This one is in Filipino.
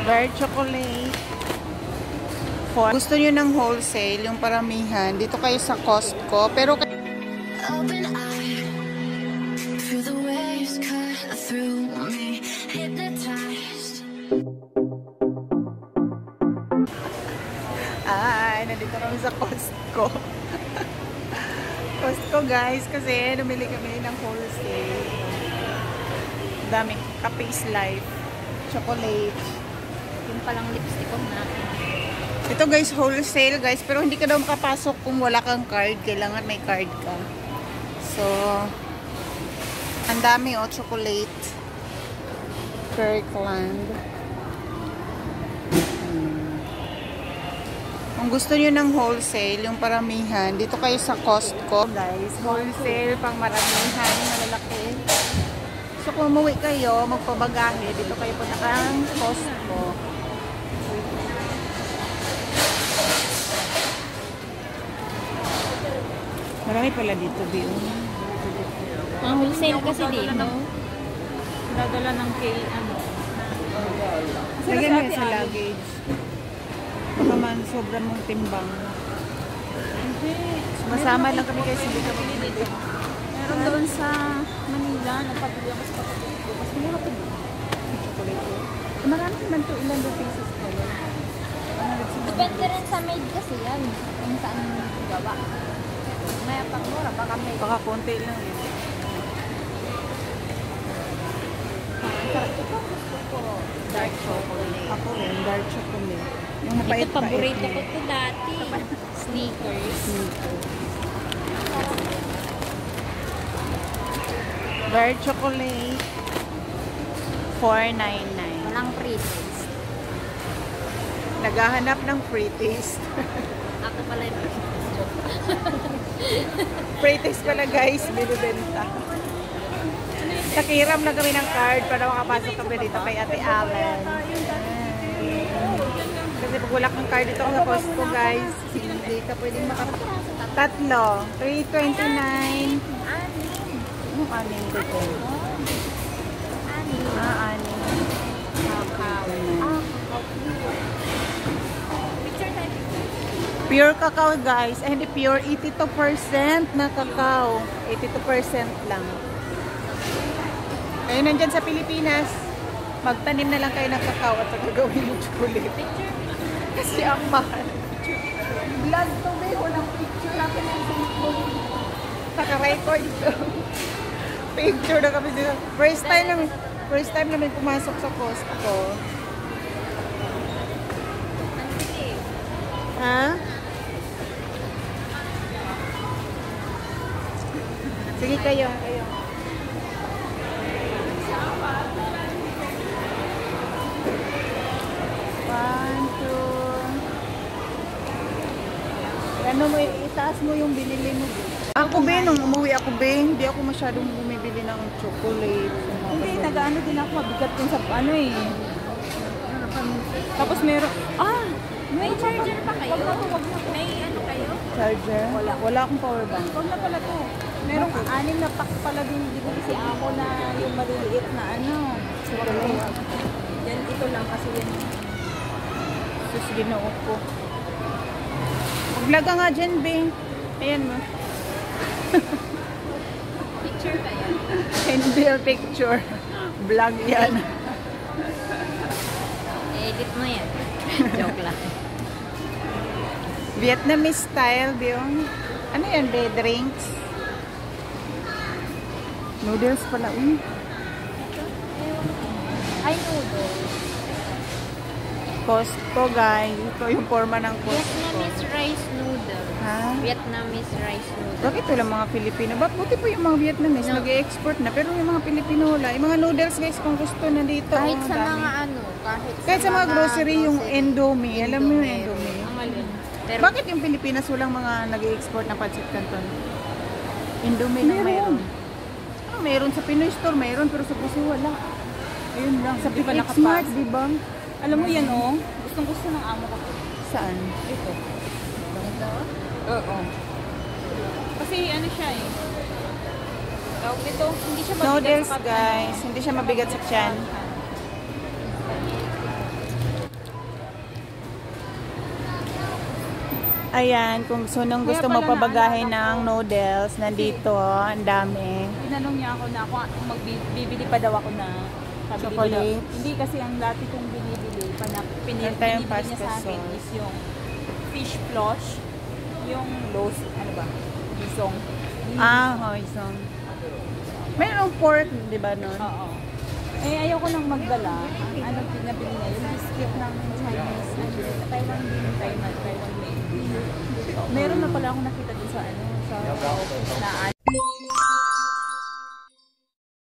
Dark chocolate. Gusto nyo ng wholesale, yung paramihan, dito kayo sa Costco. Pero Open eye, feel the waves cut through me, hypnotized. Nandito kami sa Costco. Costco guys, kasi namili kami ng wholesale. Daming Caprice Life, chocolate. Yung palang lipstick ko natin. Ito guys, wholesale guys, pero hindi ka daw makapasok kung wala kang card. Kailangan may card ka. So, ang dami chocolate. Kirkland. Kung gusto nyo ng wholesale, yung paramihan, dito kayo sa Costco guys. Wholesale, pang maramihan, malalaki. So, kung umuwi kayo, magpabagahe, dito kayo punta kang Costco. Marami pala dito, Bill. Ang wholesale kasi dito. Dadala ng Lagyan mo sa luggage. Baka man sobrang mong timbang. Hindi. Masama lang kami guys, hindi kami bumili. Meron doon sa Manila, nagpabili ako sa kapatid ko. Mas mura pa doon. Chocolate. Marami naman to, ilan do pieces ko. Depende rin sa made kasi yan. Kung saan gawa. May pang mura, baka may... Baka konti lang eh. Ito gusto ko. Dark chocolate. Ako rin, dark chocolate. Yung Ito, mapait-pait. paborito ko to dati. Sneakers. Dark chocolate. $4.99. Walang free taste. Naghahanap ng free taste. Ako pala yung Free taste pala guys, binibenta. Nakiram na kami ng card para makapasok kami dito kay Ate Allen. Kasi pag wala kang card dito sa Costco guys, hindi ka pwedeng makapasok. Tatlo, $3.29. Anong anin dito? Anin. Pure cacao guys. Hindi pure, 82% na cacao. 82% lang. Kayo nandyan sa Pilipinas, magtanim na lang kayo ng cacao at gagawin yung chocolate. Kasi ang mahal. Vlog to be, walang picture natin ng chocolate. Naka-record ito. Picture na kami dito. First time namin pumasok sa Costco. Ha? Sige kayo. Ano mo, itaas mo yung binili mo. Ako nung umuwi ako hindi ako masyadong bumibili ng chocolate. Hindi, nag-ano din ako, mabigat dun sa Tapos meron, may charger pa kayo? May ano kayo? Charger? Wala akong power bank. Huwag na pala to. Merong 6 na pack pala din, di ba kasi ako na yung maliliit na chocolate. Yan, ito lang kasi yan. Sus, ginoo ko. Vlog ka nga dyan, Bing. Ayan mo. Picture ba yan? Hindi picture. Vlog yan. Edit mo yan. Joke lang. Vietnamese style, Biong. Ano yan, be? Drinks? Noodles pala. Ay, noodles. Costco, guys. Ito yung forma ng Costco. Vietnamese rice noodles. Ha? Vietnamese rice noodles. Bakit wala mga Pilipino? Buti po yung mga Vietnamese No. nag-i-export na. Pero yung mga Pilipino wala. Yung mga noodles, guys, kung gusto na dito. Kahit ang sa dami. mga Kahit sa mga grocery, yung Indomie. Alam mo yung Indomie? Ang alin. Pero, Bakit yung Pilipinas walang mga nag-i-export na pancit canton? Indomie lang mayroon. Mayroon sa Pinoy store, mayroon. Pero sa Puso wala. Ayun lang, Sa di ba Pick Smart, nakapasok? di ba? Alam mo yan, gustong gusto ng amo ko. Saan? Ito. ito? Oo. Kasi ano siya tawag nito, hindi siya mabigat Noodles, sa guys. Hindi siya mabigat sa tiyan. Ayan, kung gusto nung gusto Kaya mo pala pabagahin naalala ng noodles, nandito, ang dami. Tinanong niya ako na kung bibili pa daw ako na sabi ko Chocolate? daw, hindi kasi ang dati kong binibili pa na Meron tayong binibili niya pasta sa akin sauce. is yung fish flush, yung los, ano ba? Isong. Hoisin. Mayroong pork, di ba nun? Oo. Eh, ayoko nang magdala. Ang ano pinabili niya, yung biscuit ng Chinese, Taiwan din, Taiwan made. Meron na pala ako nakita dun sa ano, sa office na